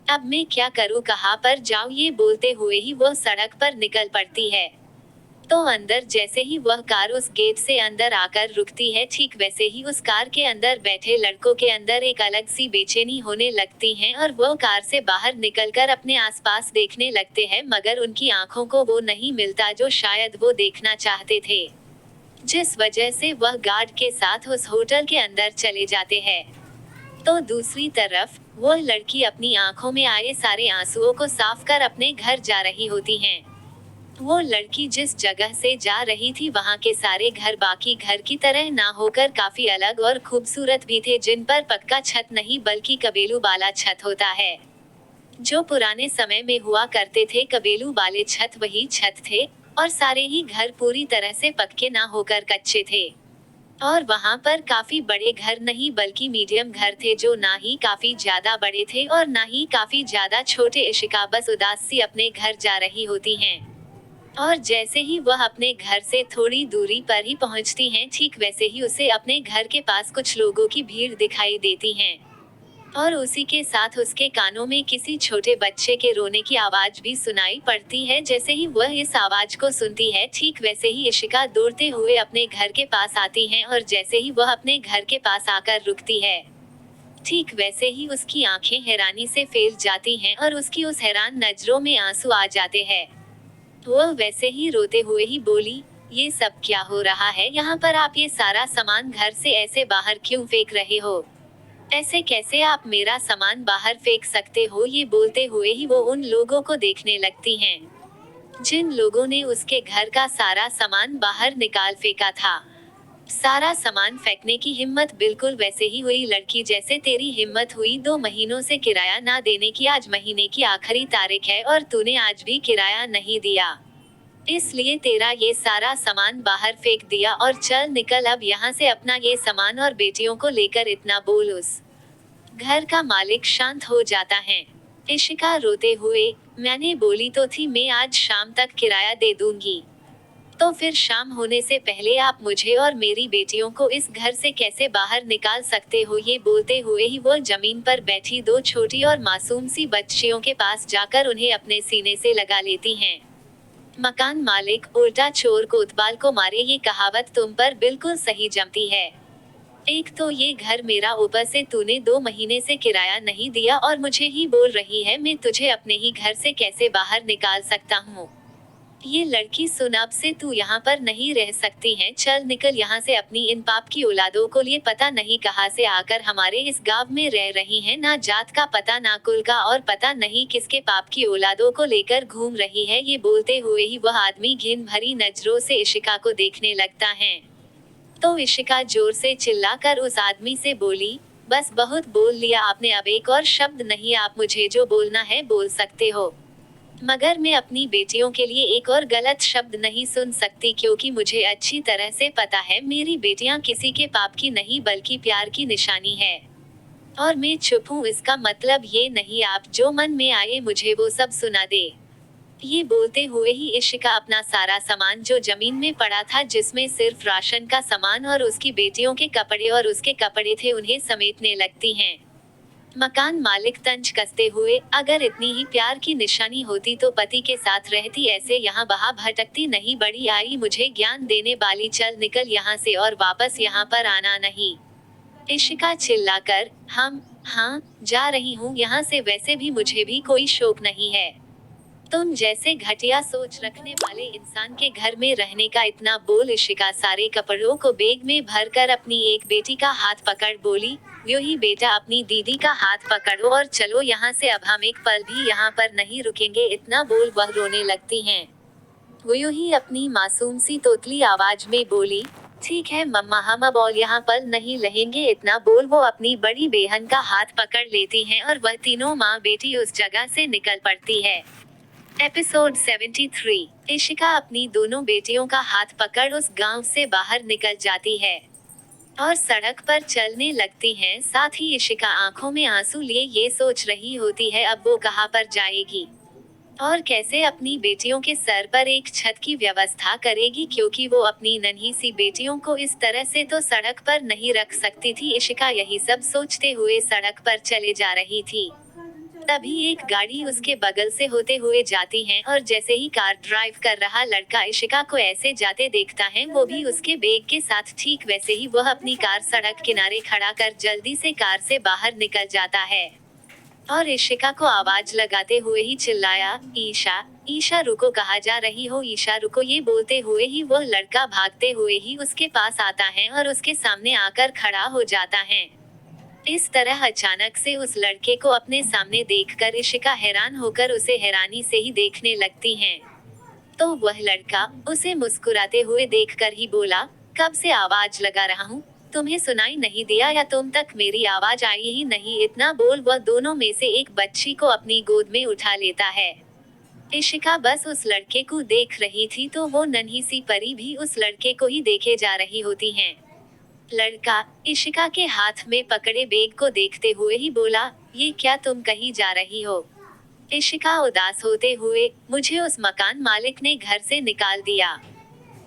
अब मैं क्या करूँ, कहाँ पर जाऊँ। ये बोलते हुए ही वह सड़क पर निकल पड़ती है। तो अंदर जैसे ही वह कार उस गेट से अंदर आकर रुकती है, ठीक वैसे ही उस कार के अंदर बैठे लड़कों के अंदर एक अलग सी बेचैनी होने लगती है और वह कार से बाहर निकलकर अपने आसपास देखने लगते हैं, मगर उनकी आंखों को वो नहीं मिलता जो शायद वो देखना चाहते थे, जिस वजह से वह गार्ड के साथ उस होटल के अंदर चले जाते हैं। तो दूसरी तरफ वह लड़की अपनी आंखों में आए सारे आंसुओं को साफ कर अपने घर जा रही होती हैं। वो लड़की जिस जगह से जा रही थी वहाँ के सारे घर बाकी घर की तरह ना होकर काफी अलग और खूबसूरत भी थे, जिन पर पक्का छत नहीं बल्कि कबेलू वाला छत होता है, जो पुराने समय में हुआ करते थे। कबेलू वाले छत वही छत थे और सारे ही घर पूरी तरह से पक्के ना होकर कच्चे थे। और वहाँ पर काफी बड़े घर नहीं बल्कि मीडियम घर थे, जो ना ही काफी ज्यादा बड़े थे और ना ही काफी ज्यादा छोटे। इशिका बस उदास सी अपने घर जा रही होती हैं और जैसे ही वह अपने घर से थोड़ी दूरी पर ही पहुंचती हैं, ठीक वैसे ही उसे अपने घर के पास कुछ लोगों की भीड़ दिखाई देती हैं और उसी के साथ उसके कानों में किसी छोटे बच्चे के रोने की आवाज भी सुनाई पड़ती है। जैसे ही वह इस आवाज को सुनती है, ठीक वैसे ही इशिका दौड़ते हुए अपने घर के पास आती हैं और जैसे ही वह अपने घर के पास आकर रुकती है, ठीक वैसे ही उसकी आंखें हैरानी से फैल जाती हैं और उसकी उस हैरान नजरों में आंसू आ जाते हैं। वह वैसे ही रोते हुए ही बोली, ये सब क्या हो रहा है यहाँ पर? आप ये सारा सामान घर से ऐसे बाहर क्यों फेंक रहे हो? ऐसे कैसे आप मेरा सामान बाहर फेंक सकते हो? ये बोलते हुए ही वो उन लोगों को देखने लगती हैं, जिन लोगों ने उसके घर का सारा सामान बाहर निकाल फेंका था। सारा सामान फेंकने की हिम्मत बिल्कुल वैसे ही हुई लड़की जैसे तेरी हिम्मत हुई 2 महीनों से किराया ना देने की। आज महीने की आखिरी तारीख है और तूने आज भी किराया नहीं दिया, इसलिए तेरा ये सारा सामान बाहर फेंक दिया। और चल निकल अब यहाँ से, अपना ये सामान और बेटियों को लेकर। इतना बोल उस घर का मालिक शांत हो जाता है। इशिका रोते हुए, मैंने बोली तो थी मैं आज शाम तक किराया दे दूंगी, तो फिर शाम होने से पहले आप मुझे और मेरी बेटियों को इस घर से कैसे बाहर निकाल सकते हो? ये बोलते हुए ही वो जमीन पर बैठी 2 छोटी और मासूम सी बच्चियों के पास जाकर उन्हें अपने सीने से लगा लेती हैं। मकान मालिक, उल्टा चोर कोतवाल को मारे, ये कहावत तुम पर बिल्कुल सही जमती है। एक तो ये घर मेरा, ऊपर से तूने 2 महीने से किराया नहीं दिया और मुझे ही बोल रही है मैं तुझे अपने ही घर से कैसे बाहर निकाल सकता हूँ। ये लड़की सुन, अब से तू यहाँ पर नहीं रह सकती है, चल निकल यहाँ से। अपनी इन पाप की औलादों को लिए पता नहीं कहाँ से आकर हमारे इस गांव में रह रही हैं, ना जात का पता ना कुल का, और पता नहीं किसके पाप की औलादों को लेकर घूम रही है। ये बोलते हुए ही वह आदमी घिन भरी नजरों से इशिका को देखने लगता है। तो इशिका जोर से चिल्लाकर उस आदमी से बोली, बस बहुत बोल लिया आपने, अब एक और शब्द नहीं। आप मुझे जो बोलना है बोल सकते हो, मगर मैं अपनी बेटियों के लिए एक और गलत शब्द नहीं सुन सकती, क्योंकि मुझे अच्छी तरह से पता है मेरी बेटियां किसी के पाप की नहीं बल्कि प्यार की निशानी है। और मैं चुप हूँ, इसका मतलब ये नहीं आप जो मन में आए मुझे वो सब सुना दे। ये बोलते हुए ही इशिका अपना सारा सामान जो जमीन में पड़ा था, जिसमें सिर्फ राशन का सामान और उसकी बेटियों के कपड़े और उसके कपड़े थे, उन्हें समेटने लगती हैं। मकान मालिक तंज कसते हुए, अगर इतनी ही प्यार की निशानी होती तो पति के साथ रहती, ऐसे यहाँ वहाँ भटकती नहीं। बड़ी आई मुझे ज्ञान देने वाली, चल निकल यहाँ से और वापस यहाँ पर आना नहीं। इशिका चिल्लाकर, हाँ, जा रही हूँ यहाँ से, वैसे भी मुझे भी कोई शौक नहीं है। तुम जैसे घटिया सोच रखने वाले इंसान के घर में रहने का इतना बोल। इशिका सारे कपड़ों को बैग में भरकर अपनी एक बेटी का हाथ पकड़ बोली, यो ही बेटा अपनी दीदी का हाथ पकड़ो और चलो यहाँ से, अब हम एक पल भी यहाँ पर नहीं रुकेंगे। इतना बोल वह रोने लगती हैं। वो यूं ही अपनी मासूम सी तोतली आवाज में बोली, ठीक है मम्मा, हम अब और यहाँ पर नहीं रहेंगे। इतना बोल वो अपनी बड़ी बहन का हाथ पकड़ लेती हैं और वह तीनों माँ बेटी उस जगह से निकल पड़ती है। एपिसोड 73। इशिका अपनी दोनों बेटियों का हाथ पकड़ उस गांव से बाहर निकल जाती है और सड़क पर चलने लगती हैं। साथ ही इशिका आंखों में आंसू लिए ये सोच रही होती है अब वो कहाँ पर जाएगी और कैसे अपनी बेटियों के सर पर एक छत की व्यवस्था करेगी, क्योंकि वो अपनी नन्ही सी बेटियों को इस तरह से तो सड़क पर नहीं रख सकती थी। इशिका यही सब सोचते हुए सड़क पर चले जा रही थी। तभी एक गाड़ी उसके बगल से होते हुए जाती है और जैसे ही कार ड्राइव कर रहा लड़का इशिका को ऐसे जाते देखता है, वो भी उसके बैग के साथ, ठीक वैसे ही वह अपनी कार सड़क किनारे खड़ा कर जल्दी से कार से बाहर निकल जाता है और इशिका को आवाज लगाते हुए ही चिल्लाया, ईशा, ईशा रुको, कहाँ जा रही हो, ईशा रुको। ये बोलते हुए ही वह लड़का भागते हुए ही उसके पास आता है और उसके सामने आकर खड़ा हो जाता है। इस तरह अचानक से उस लड़के को अपने सामने देखकर इशिका हैरान होकर उसे हैरानी से ही देखने लगती है। तो वह लड़का उसे मुस्कुराते हुए देखकर ही बोला, कब से आवाज लगा रहा हूँ, तुम्हें सुनाई नहीं दिया या तुम तक मेरी आवाज आई ही नहीं। इतना बोल वह दोनों में से एक बच्ची को अपनी गोद में उठा लेता है। इशिका बस उस लड़के को देख रही थी तो वो नन्ही सी परी भी उस लड़के को ही देखे जा रही होती हैं। लड़का इशिका के हाथ में पकड़े बैग को देखते हुए ही बोला, ये क्या तुम कहीं जा रही हो। इशिका उदास होते हुए, मुझे उस मकान मालिक ने घर से निकाल दिया।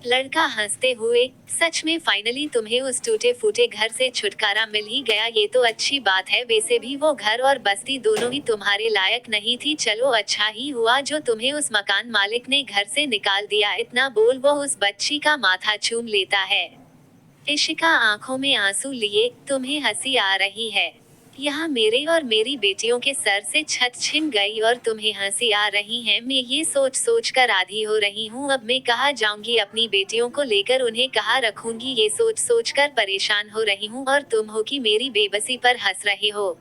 लड़का हंसते हुए, सच में फाइनली तुम्हें उस टूटे फूटे घर से छुटकारा मिल ही गया, ये तो अच्छी बात है। वैसे भी वो घर और बस्ती दोनों ही तुम्हारे लायक नहीं थी, चलो अच्छा ही हुआ जो तुम्हें उस मकान मालिक ने घर से निकाल दिया। इतना बोल वो उस बच्ची का माथा चूम लेता है। इशिका आंखों में आंसू लिए, तुम्हें हंसी आ रही है, यहाँ मेरे और मेरी बेटियों के सर से छत छिन गई और तुम्हें हंसी आ रही है। मैं ये सोच सोच कर आधी हो रही हूँ, अब मैं कहाँ जाऊंगी अपनी बेटियों को लेकर, उन्हें कहाँ रखूंगी, ये सोच सोच कर परेशान हो रही हूँ। और तुम हो कि मेरी बेबसी पर हंस रहे हो।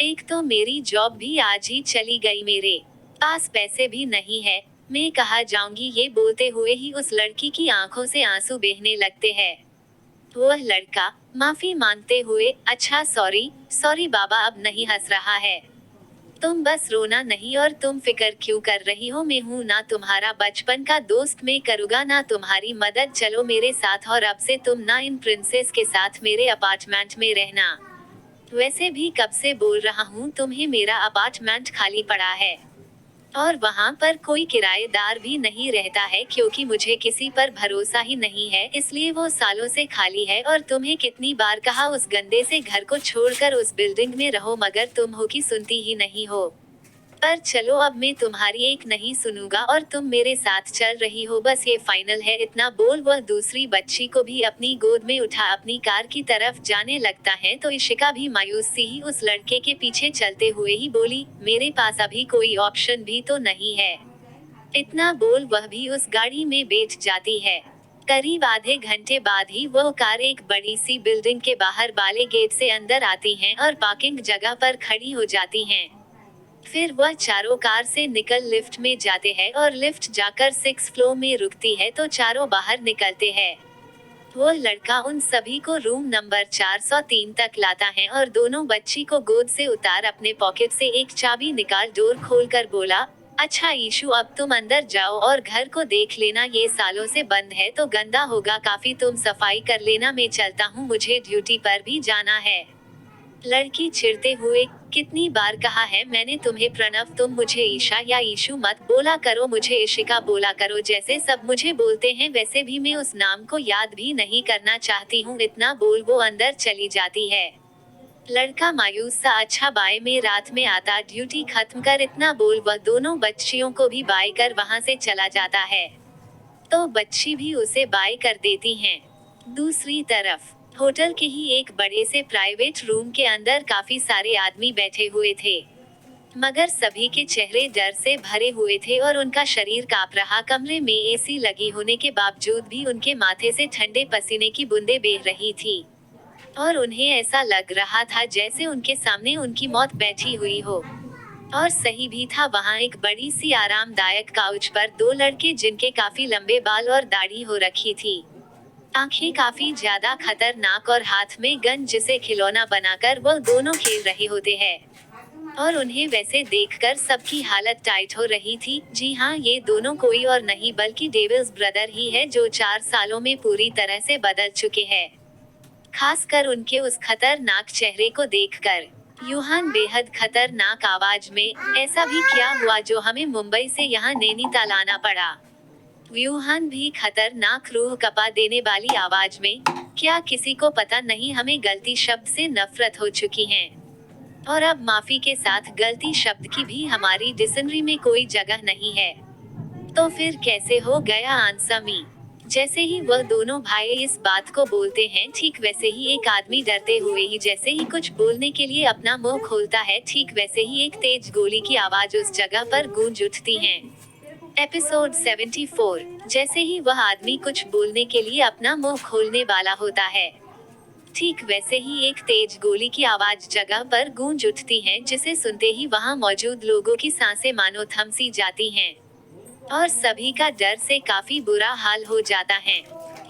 एक तो मेरी जॉब भी आज ही चली गई, मेरे पास पैसे भी नहीं है, मैं कहाँ जाऊंगी। ये बोलते हुए ही उस लड़की की आंखों से आंसू बहने लगते हैं। वह लड़का माफी मांगते हुए, अच्छा सॉरी सॉरी बाबा, अब नहीं हंस रहा है। तुम बस रोना नहीं, और तुम फिक्र क्यों कर रही हो, मैं हूँ ना तुम्हारा बचपन का दोस्त, मैं करूँगा ना तुम्हारी मदद, चलो मेरे साथ और अब से तुम ना इन प्रिंसेस के साथ मेरे अपार्टमेंट में रहना। वैसे भी कब से बोल रहा हूँ तुम्हें, मेरा अपार्टमेंट खाली पड़ा है और वहाँ पर कोई किराएदार भी नहीं रहता है, क्योंकि मुझे किसी पर भरोसा ही नहीं है, इसलिए वो सालों से खाली है। और तुम्हें कितनी बार कहा उस गंदे से घर को छोड़कर उस बिल्डिंग में रहो, मगर तुम हो कि सुनती ही नहीं हो। पर चलो अब मैं तुम्हारी एक नहीं सुनूंगा और तुम मेरे साथ चल रही हो, बस ये फाइनल है। इतना बोल वह दूसरी बच्ची को भी अपनी गोद में उठा अपनी कार की तरफ जाने लगता है। तो इशिका भी मायूस सी ही उस लड़के के पीछे चलते हुए ही बोली, मेरे पास अभी कोई ऑप्शन भी तो नहीं है। इतना बोल वह भी उस गाड़ी में बैठ जाती है। करीब आधे घंटे बाद ही वह कार एक बड़ी सी बिल्डिंग के बाहर वाले गेट से अंदर आती हैं और पार्किंग जगह पर खड़ी हो जाती हैं। फिर वह चारों कार से निकल लिफ्ट में जाते हैं और लिफ्ट जाकर 6 फ्लोर में रुकती है तो चारों बाहर निकलते हैं। वो लड़का उन सभी को रूम नंबर 403 तक लाता है और दोनों बच्ची को गोद से उतार अपने पॉकेट से एक चाबी निकाल डोर खोलकर बोला, अच्छा ईशु, अब तुम अंदर जाओ और घर को देख लेना, ये सालों से बंद है तो गंदा होगा काफी, तुम सफाई कर लेना, मैं चलता हूँ, मुझे ड्यूटी पर भी जाना है। लड़की चिढ़ते हुए, कितनी बार कहा है मैंने तुम्हें प्रणव, तुम मुझे ईशा या ईशु मत बोला करो, मुझे इशिका बोला करो, जैसे सब मुझे बोलते हैं वैसे भी मैं उस नाम को याद भी नहीं करना चाहती हूँ। इतना बोल वो अंदर चली जाती है। लड़का मायूस सा, अच्छा बाय, मैं रात में आता, ड्यूटी खत्म कर। इतना बोल वह दोनों बच्चियों को भी बाय कर वहाँ से चला जाता है। तो बच्ची भी उसे बाय कर देती हैं। दूसरी तरफ होटल के ही एक बड़े से प्राइवेट रूम के अंदर काफी सारे आदमी बैठे हुए थे। मगर सभी के चेहरे डर से भरे हुए थे और उनका शरीर कांप रहा। कमरे में एसी लगी होने के बावजूद भी उनके माथे से ठंडे पसीने की बूंदें बह रही थी और उन्हें ऐसा लग रहा था जैसे उनके सामने उनकी मौत बैठी हुई हो। और सही भी था, वहां एक बड़ी सी आरामदायक काउच पर दो लड़के जिनके काफी लंबे बाल और दाढ़ी हो रखी थी, आंखें काफी ज्यादा खतरनाक और हाथ में गन जिसे खिलौना बनाकर वो दोनों खेल रहे होते हैं। और उन्हें वैसे देखकर सबकी हालत टाइट हो रही थी। जी हाँ, ये दोनों कोई और नहीं बल्कि डेविल्स ब्रदर ही है जो 4 सालों में पूरी तरह से बदल चुके हैं। खासकर उनके उस खतरनाक चेहरे को देखकर। यूहान बेहद खतरनाक आवाज में, ऐसा भी क्या हुआ जो हमें मुंबई से यहाँ नैनीताल आना पड़ा? यूहान भी खतरनाक रूह कपा देने वाली आवाज में, क्या किसी को पता नहीं हमें गलती शब्द से नफरत हो चुकी है और अब माफी के साथ गलती शब्द की भी हमारी डिक्शनरी में कोई जगह नहीं है। तो फिर कैसे हो गया आंसमी? जैसे ही वह दोनों भाई इस बात को बोलते हैं, ठीक वैसे ही एक आदमी डरते हुए ही जैसे ही कुछ बोलने के लिए अपना मुंह खोलता है, ठीक वैसे ही एक तेज गोली की आवाज उस जगह पर गूंज उठती है। एपिसोड 74। जैसे ही वह आदमी कुछ बोलने के लिए अपना मुंह खोलने वाला होता है, ठीक वैसे ही एक तेज गोली की आवाज जगह पर गूंज उठती है, जिसे सुनते ही वहां मौजूद लोगों की सांसें मानो थम सी जाती हैं और सभी का डर से काफी बुरा हाल हो जाता है।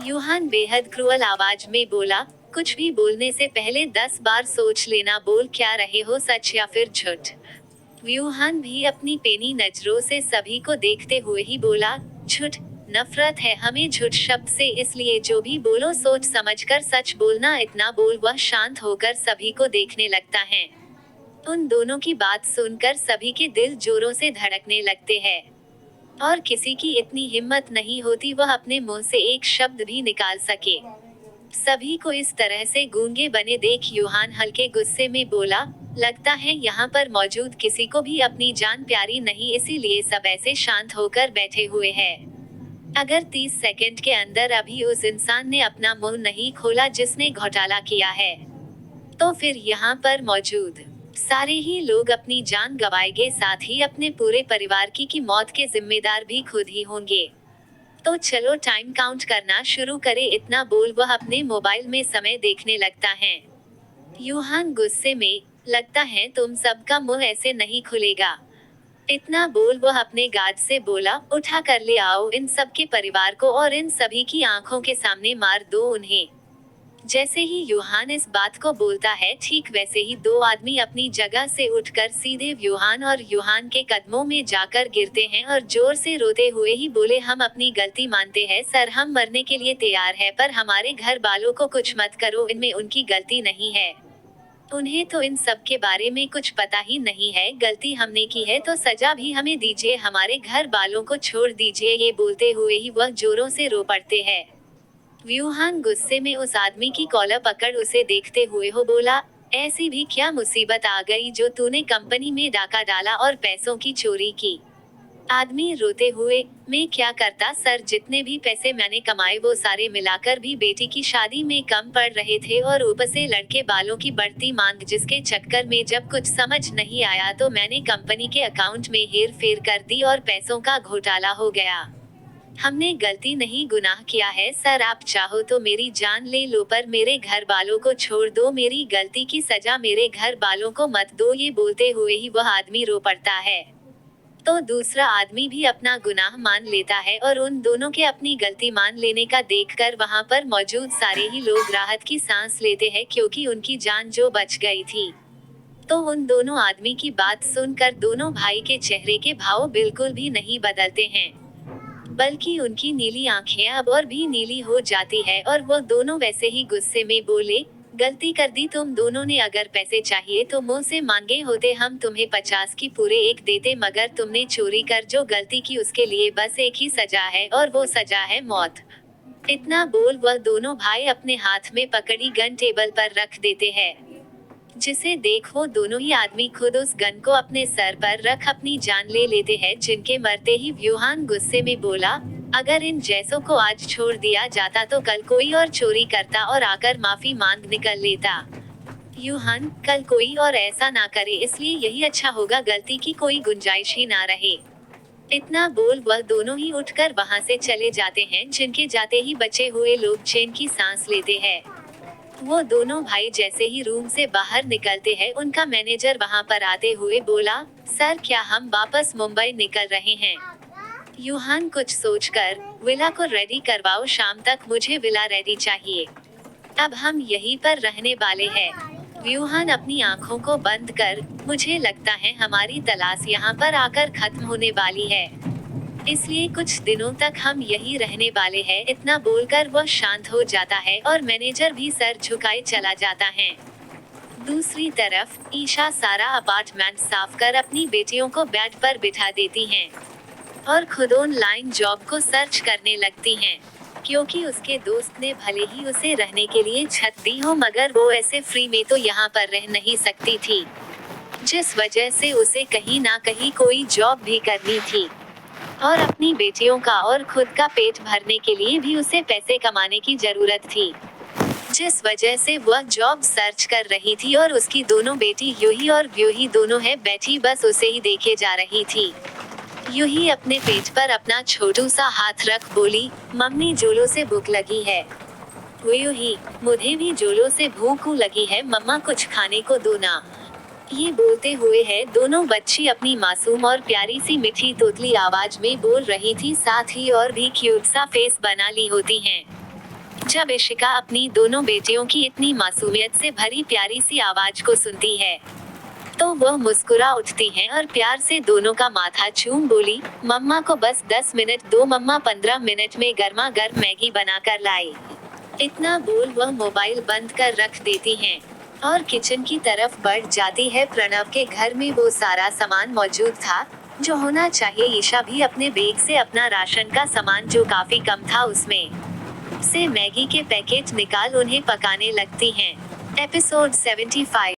यूहान बेहद क्रूअल आवाज में बोला, कुछ भी बोलने से पहले 10 बार सोच लेना, बोल क्या रहे हो, सच या फिर झूठ? यूहान भी अपनी पेनी नजरों से सभी को देखते हुए ही बोला, झूठ। नफरत है हमें झूठ शब्द से, इसलिए जो भी बोलो सोच समझकर सच बोलना। इतना बोल वह शांत होकर सभी को देखने लगता है। उन दोनों की बात सुनकर सभी के दिल जोरों से धड़कने लगते हैं और किसी की इतनी हिम्मत नहीं होती वह अपने मुंह से एक शब्द भी निकाल सके। सभी को इस तरह से गूंगे बने देख यूहान हल्के गुस्से में बोला, लगता है यहाँ पर मौजूद किसी को भी अपनी जान प्यारी नहीं, इसीलिए सब ऐसे शांत होकर बैठे हुए हैं। अगर 30 सेकंड के अंदर अभी उस इंसान ने अपना मुंह नहीं खोला जिसने घोटाला किया है, तो फिर यहाँ पर मौजूद सारे ही लोग अपनी जान गंवाएंगे, साथ ही अपने पूरे परिवार की मौत के जिम्मेदार भी खुद ही होंगे। तो चलो टाइम काउंट करना शुरू करें। इतना बोल वह अपने मोबाइल में समय देखने लगता है। यूहान गुस्से में, लगता है तुम सबका मुंह ऐसे नहीं खुलेगा। इतना बोल वह अपने गार्ड से बोला, उठा कर ले आओ इन सब के परिवार को और इन सभी की आंखों के सामने मार दो उन्हें। जैसे ही यूहान इस बात को बोलता है, ठीक वैसे ही दो आदमी अपनी जगह से उठकर सीधे यूहान और यूहान के कदमों में जाकर गिरते हैं और जोर से रोते हुए ही बोले, हम अपनी गलती मानते हैं सर, हम मरने के लिए तैयार है, पर हमारे घर वालों को कुछ मत करो, इनमें उनकी गलती नहीं है। उन्हें तो इन सब के बारे में कुछ पता ही नहीं है, गलती हमने की है तो सजा भी हमें दीजिए, हमारे घर वालों को छोड़ दीजिए। ये बोलते हुए ही वह जोरों से रो पड़ते हैं। यूहान गुस्से में उस आदमी की कॉलर पकड़ उसे देखते हुए हो बोला, ऐसी भी क्या मुसीबत आ गई जो तूने कंपनी में डाका डाला और पैसों की चोरी की? आदमी रोते हुए, मैं क्या करता सर, जितने भी पैसे मैंने कमाए वो सारे मिलाकर भी बेटी की शादी में कम पड़ रहे थे और ऊपर से लड़के बालों की बढ़ती मांग, जिसके चक्कर में जब कुछ समझ नहीं आया तो मैंने कंपनी के अकाउंट में हेर फेर कर दी और पैसों का घोटाला हो गया। हमने गलती नहीं गुनाह किया है सर, आप चाहो तो मेरी जान ले लो पर मेरे घर वालों को छोड़ दो, मेरी गलती की सजा मेरे घर वालों को मत दो। ये बोलते हुए ही वह आदमी रो पड़ता है। तो दूसरा आदमी भी अपना गुनाह मान लेता है और उन दोनों के अपनी गलती मान लेने का देखकर वहां पर मौजूद सारे ही लोग राहत की सांस लेते हैं, क्योंकि उनकी जान जो बच गई थी। तो उन दोनों आदमी की बात सुनकर दोनों भाई के चेहरे के भाव बिल्कुल भी नहीं बदलते हैं, बल्कि उनकी नीली आंखें अब और भी नीली हो जाती है और वो दोनों वैसे ही गुस्से में बोले, गलती कर दी तुम दोनों ने, अगर पैसे चाहिए तो मुंह से मांगे होते, हम तुम्हें 50 की पूरे 1 देते, मगर तुमने चोरी कर जो गलती की उसके लिए बस एक ही सजा है और वो सजा है मौत। इतना बोल वह दोनों भाई अपने हाथ में पकड़ी गन टेबल पर रख देते हैं, जिसे देख वो दोनों ही आदमी खुद उस गन को अपने सर पर रख अपनी जान ले लेते हैं, जिनके मरते ही यूहान गुस्से में बोला, अगर इन जैसों को आज छोड़ दिया जाता तो कल कोई और चोरी करता और आकर माफी मांग निकल लेता। यूहान, कल कोई और ऐसा ना करे, इसलिए यही अच्छा होगा, गलती की कोई गुंजाइश ही ना रहे। इतना बोल वह दोनों ही उठकर वहां से चले जाते हैं, जिनके जाते ही बचे हुए लोग चैन की सांस लेते हैं। वो दोनों भाई जैसे ही रूम से बाहर निकलते हैं, उनका मैनेजर वहां पर आते हुए बोला, सर क्या हम वापस मुंबई निकल रहे हैं? यूहान कुछ सोचकर, विला को रेडी करवाओ, शाम तक मुझे विला रेडी चाहिए। अब हम यहीं पर रहने वाले हैं। यूहान अपनी आंखों को बंद कर, मुझे लगता है हमारी तलाश यहाँ पर आकर खत्म होने वाली है, इसलिए कुछ दिनों तक हम यहीं रहने वाले हैं। इतना बोलकर वह शांत हो जाता है और मैनेजर भी सर झुकाए चला जाता है। दूसरी तरफ ईशा सारा अपार्टमेंट साफ कर अपनी बेटियों को बेड पर बिठा देती हैं और खुद ऑनलाइन जॉब को सर्च करने लगती हैं, क्योंकि उसके दोस्त ने भले ही उसे रहने के लिए छत दी हो, मगर वो ऐसे फ्री में तो यहाँ पर रह नहीं सकती थी, जिस वजह से उसे कहीं ना कहीं कोई जॉब भी करनी थी और अपनी बेटियों का और खुद का पेट भरने के लिए भी उसे पैसे कमाने की जरूरत थी, जिस वजह से वह जॉब सर्च कर रही थी। और उसकी दोनों बेटी यूही और व्यूही दोनों है बैठी बस उसे ही देखे जा रही थी। यूही अपने पेट पर अपना छोटू सा हाथ रख बोली, मम्मी जोलों से भूख लगी है। यूही, मुझे भी जोलों से भूख लगी है, मम्मा कुछ खाने को दो ना। ये बोलते हुए है दोनों बच्ची अपनी मासूम और प्यारी सी मीठी तोतली आवाज में बोल रही थी, साथ ही और भी क्यूट सा फेस बना ली होती हैं। जब इशिका अपनी दोनों बेटियों की इतनी मासूमियत से भरी प्यारी सी आवाज को सुनती है, तो वह मुस्कुरा उठती हैं और प्यार से दोनों का माथा चूम बोली, मम्मा को बस 10 मिनट दो, मम्मा 15 मिनट में गर्मा गर्म मैगी बना कर लाई। इतना बोल वह मोबाइल बंद कर रख देती हैं और किचन की तरफ बढ़ जाती है। प्रणव के घर में वो सारा सामान मौजूद था जो होना चाहिए। ईशा भी अपने बैग से अपना राशन का सामान, जो काफी कम था, उसमें से मैगी के पैकेट निकाल उन्हें पकाने लगती हैं। एपिसोड 75।